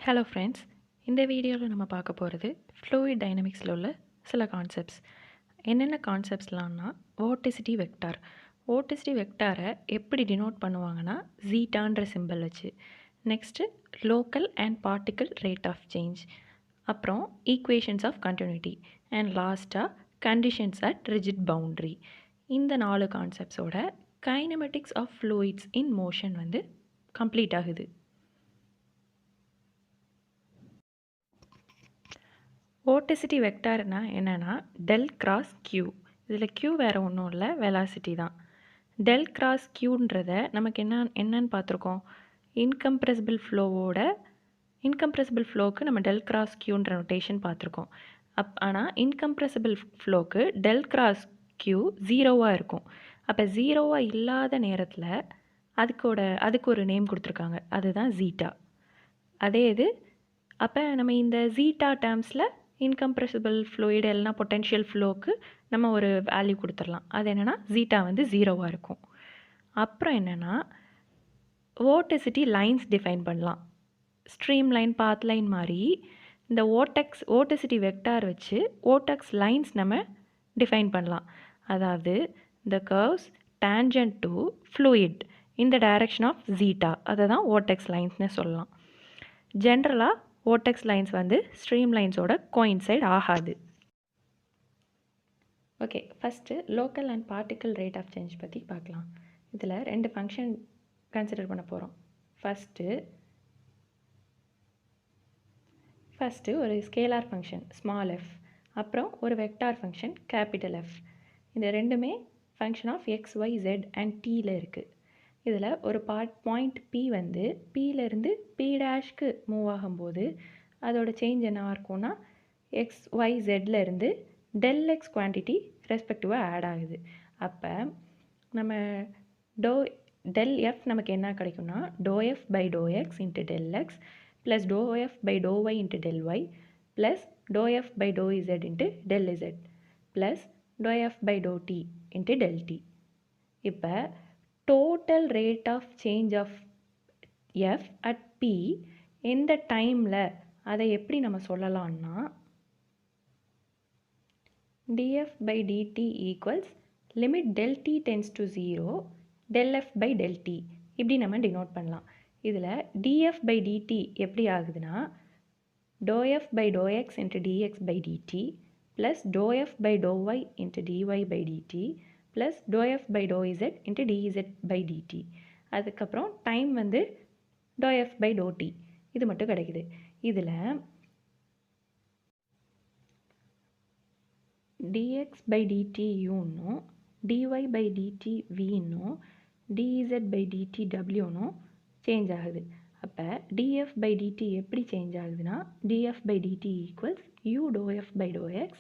Hello friends, இந்த வீடியோவில் நம்ம பார்க்க போகிறது ஃப்ளூயிட் டைனமிக்ஸில் உள்ள சில கான்செப்ட்ஸ். என்னென்ன கான்செப்ட்ஸ்லாம்னா வோர்டிசிட்டி வெக்டார். வோர்டிசிட்டி வெக்டாரை எப்படி டினோட் பண்ணுவாங்கன்னா ஜீட்டான்ற சிம்பிள் வச்சு. Next local and particle rate of change. அப்புறம் ஈக்குவேஷன்ஸ் ஆஃப் கண்டினியூட்டி அண்ட் லாஸ்ட்டாக கண்டிஷன்ஸ் அட் ரிஜிட் பவுண்ட்ரி. இந்த 4 கான்செப்ட்ஸோட kinematics of fluids in motion வந்து கம்ப்ளீட் ஆகுது. வோர்டிசிட்டி வெக்டார்னா என்னென்னா டெல் கிராஸ் கியூ. இதில் கியூ வேறு ஒன்றும் இல்லை, வெலாசிட்டி தான். டெல் கிராஸ் கியூன்றதை நமக்கு என்னன்னு பார்த்துருக்கோம். இன்கம்ப்ரெசிபிள் ஃப்ளோவுக்கு நம்ம டெல் கிராஸ் கியூன்ற நோட்டேஷன் பார்த்துருக்கோம். ஆனால் இன்கம்ப்ரெசிபிள் ஃப்ளோவுக்கு டெல் கிராஸ் கியூ 0வாக இருக்கும். அப்போ 0வாக இல்லாத நேரத்தில் அதுக்கு ஒரு நேம் கொடுத்துருக்காங்க, அதுதான் ஜீட்டா. அதே இது அப்போ நம்ம இந்த ஜீட்டா டேர்ம்ஸில் இன்கம்ப்ரெசிபிள் ஃப்ளூயிட் இல்லைனா பொட்டென்ஷியல் ஃப்ளோவுக்கு நம்ம ஒரு வேல்யூ கொடுத்துடலாம். அது என்னென்னா ஜீட்டா வந்து 0வாக இருக்கும். அப்புறம் என்னென்னா வோர்டிசிட்டி லைன்ஸ் டிஃபைன் பண்ணலாம். ஸ்ட்ரீம் லைன், பாத் லைன் மாதிரி இந்த வோர்டிசிட்டி வெக்டார் வச்சு வோர்டெக்ஸ் லைன்ஸ் நம்ம டிஃபைன் பண்ணலாம். அதாவது இந்த கர்வ்ஸ் டேஞ்சன்ட் டு ஃப்ளூயிட் இந்த டைரக்ஷன் ஆஃப் ஜீட்டா, அதை தான் வோர்டெக்ஸ் லைன்ஸ்னு சொல்லலாம். ஜென்ரலாக வோர்டெக்ஸ் லைன்ஸ் வந்து ஸ்ட்ரீம் லைன்ஸோட கோயின்சைட் ஆகாது. Okay, first local and particle rate of change பற்றி பார்க்கலாம். இதில் 2 ஃபங்க்ஷன் கன்சிடர் பண்ண போகிறோம். ஃபஸ்ட்டு ஒரு ஸ்கேலார் ஃபங்க்ஷன் ஸ்மால் எஃப், அப்புறம் ஒரு வெக்டார் ஃபங்க்ஷன் கேபிட்டல் எஃப். இந்த ரெண்டுமே function of x, y, z and டீயில் இருக்குது. இதில் ஒரு பாயிண்ட் P வந்து Pலேருந்து P' மூவ் ஆகும்போது அதோட சேஞ்ச் என்னவாக இருக்கும்னா எக்ஸ், ஒய், ஜெட்லேருந்து டெல் எக்ஸ் குவான்டிட்டி ரெஸ்பெக்டிவாக ஆட் ஆகுது. அப்போ நம்ம டெல் எஃப் நமக்கு என்ன கிடைக்கும்னா ∂f by ∂x into del x plus ∂f by ∂y into del y plus ∂f by ∂z into del z plus ∂f by ∂t into del t. இப்போ total rate of change of f at p எந்த டைமில் அதை எப்படி நம்ம சொல்லலாம்னா df by dt equals limit del t tends to 0 del f by del t இப்படி நம்ம denote பண்ணலாம். இதில் df by dt எப்படி ஆகுதுன்னா ∂f by ∂x into dx by dt plus ∂f by ∂y into dy by dt plus ∂f by ∂z into dz by dt. அதுக்கப்புறம் time வந்து ∂f by ∂t இது மட்டும் கிடைக்குது. இதில் dx by dt uன்னும் dy by dt vன்னும் dz by dt wன்னும் change ஆகுது. அப்போ df by dt எப்படி சேஞ்ச் ஆகுதுன்னா df by dt equals u ∂f by ∂x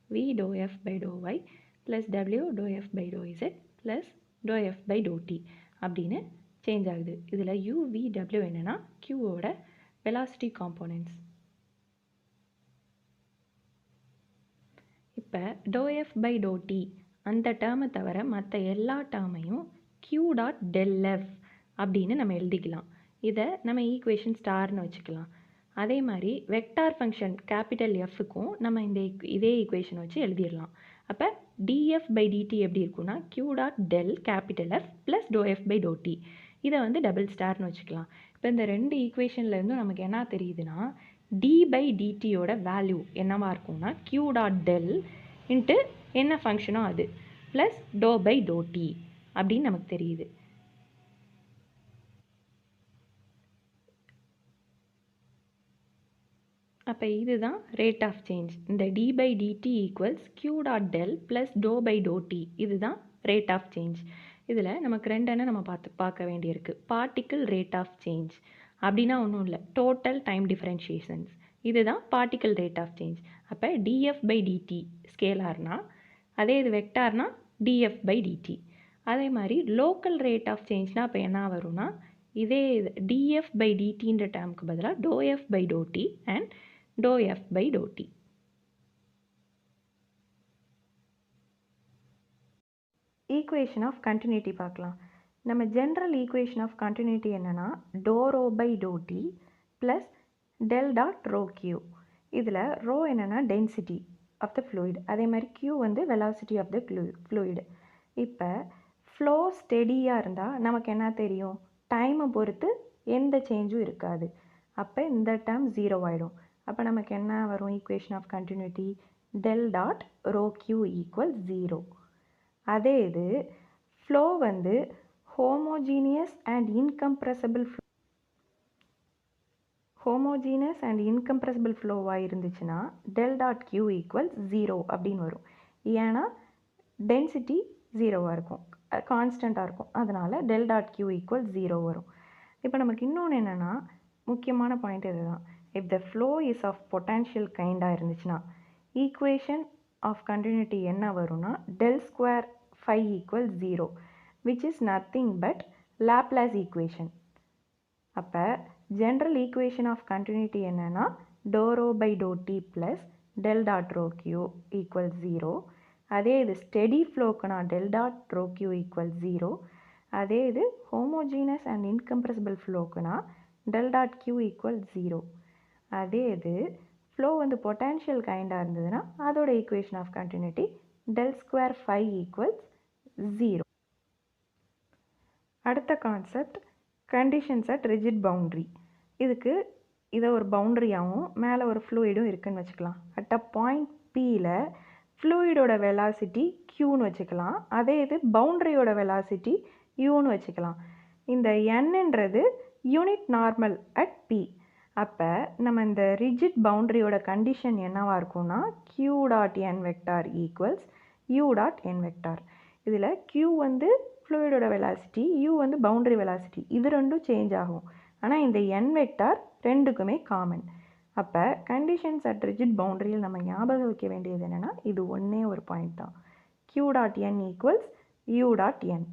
v ∂f by ∂y plus w ∂f by ∂z plus ∂f by ∂t அப்படின்னு change ஆகுது. இதில் u, v, w என்னென்னா qவோட velocity components. இப்போ ∂f by ∂t அந்த டேர்மை தவிர மற்ற எல்லா டேர்மையும் q டாட் டெல் எஃப் அப்படின்னு நம்ம எழுதிக்கலாம். இதை நம்ம ஈக்குவேஷன் ஸ்டார்னு வச்சுக்கலாம். அதே மாதிரி வெக்டார் ஃபங்க்ஷன் கேபிட்டல் எஃப்க்கும் நம்ம இதே ஈக்குவேஷன் வச்சு எழுதிடலாம். அப்போ df by dt எப்படி இருக்குன்னா q dot del capital F plus ∂f by ∂t இதை வந்து டபுள் ஸ்டார்னு வச்சுக்கலாம். இப்போ இந்த 2 ஈக்குவேஷன்லேருந்தும் நமக்கு என்ன தெரியுதுன்னா d by dtயோட வேல்யூ என்னவா இருக்கும்னா q டாட் டெல் இன்ட்டு என்ன ஃபங்க்ஷனோ அது ப்ளஸ் ∂f by ∂t அப்படின்னு நமக்கு தெரியுது. அப்போ இதுதான் ரேட் ஆஃப் சேஞ்ச். இந்த d by dt equals q dot del plus ∂f by ∂t இதுதான் ரேட் ஆஃப் சேஞ்ச். இதில் நமக்கு ரெண்டெண்ணை நம்ம பார்க்க வேண்டியிருக்கு. பார்ட்டிக்கிள் ரேட் ஆஃப் சேஞ்ச் அப்படின்னா ஒன்றும் இல்லை, டோட்டல் டைம் டிஃப்ரென்ஷியேஷன்ஸ். இதுதான் பார்ட்டிக்கிள் ரேட் ஆஃப் சேஞ்ச். அப்போ df by dt ஸ்கேலார்னா, அதே இது வெக்டார்னா df by dt. அதே மாதிரி லோக்கல் ரேட் ஆஃப் சேஞ்ச்னால் அப்போ என்ன வரும்னா இதே df by dtன்ற டேர்முக்கு பதிலாக ∂f by ∂t and ∂f by ∂t. Equation of continuity பார்க்கலாம். நம்ம ஜென்ரல் ஈக்குவேஷன் ஆஃப் கண்டினியூட்டி என்னென்னா ∂ρ by ∂t plus del dot rho q. இதில் rho என்னென்னா டென்சிட்டி ஆஃப் த ஃப்ளூயிட், அதே மாதிரி q வந்து வெலாசிட்டி ஆஃப் த ஃப்ளூயிட். இப்போ flow ஸ்டெடியாக இருந்தால் நமக்கு என்ன தெரியும், டைமை பொறுத்து எந்த சேஞ்சும் இருக்காது. அப்போ இந்த டேர்ம் 0 ஆகிடும். அப்போ நமக்கு என்ன வரும், equation of continuity del dot rho q equal 0. அதே இது ஃப்ளோ வந்து ஹோமோஜீனியஸ் அண்ட் இன்கம்ப்ரெசிபிள் ஃப்ளோவாக இருந்துச்சுன்னா டெல் டாட் q ஈக்குவல் 0 அப்படின்னு வரும். ஏன்னா டென்சிட்டி 0வாக இருக்கும், கான்ஸ்டண்ட்டாக இருக்கும், அதனால் டெல் டாட் q ஈக்குவல் 0 வரும். இப்போ நமக்கு இன்னொன்று என்னென்னா, முக்கியமான பாயிண்ட் இதுதான். If the flow is of potential கைண்டாக இருந்துச்சுன்னா ஈக்குவேஷன் ஆஃப் கண்டினியூட்டி என்ன வரும்னா del square phi equal 0, which is nothing but Laplace equation. அப்போ ஜென்ரல் ஈக்குவேஷன் ஆஃப் கண்டினியூட்டி என்னென்னா dou rho by dou t plus del dot rho q equal 0. அதே இது steady ஃப்ளோக்குனா del dot rho q equal 0. அதே இது homogeneous and incompressible ஃப்ளோக்குனா del dot q equal 0. அதே இது ஃப்ளோ வந்து பொட்டன்ஷியல் கைண்டாக இருந்ததுன்னா அதோட equation of continuity del square phi equal 0. அடுத்த concept conditions at rigid boundary. இதுக்கு இதை ஒரு பவுண்ட்ரியாகவும் மேலே ஒரு ஃப்ளூயிடும் இருக்குதுன்னு வச்சுக்கலாம். அட் அ பாயிண்ட் பியில் ஃப்ளூயிடோட வெலாசிட்டி க்யூன்னு வச்சுக்கலாம். அதே இது பவுண்ட்ரியோட வெலாசிட்டி யூன்னு வச்சுக்கலாம். இந்த என்னன்றது யூனிட் நார்மல் அட் பி. அப்போ நம்ம இந்த ரிஜிட் பவுண்ட்ரியோட கண்டிஷன் என்னவாக இருக்கும்னா q dot n vector equals u dot n vector. இதில் q வந்து ஃப்ளூயிடோட வெலாசிட்டி, u வந்து பவுண்ட்ரி வெலாசிட்டி, இது ரெண்டும் சேஞ்ச் ஆகும். ஆனால் இந்த n வெக்டார் ரெண்டுக்குமே காமன். அப்போ கண்டிஷன்ஸ் அட் ரிஜிட் பவுண்ட்ரியில் நம்ம ஞாபகம் வைக்க வேண்டியது என்னென்னா இது ஒன்றே ஒரு பாயிண்ட் தான், q dot n equals u dot n.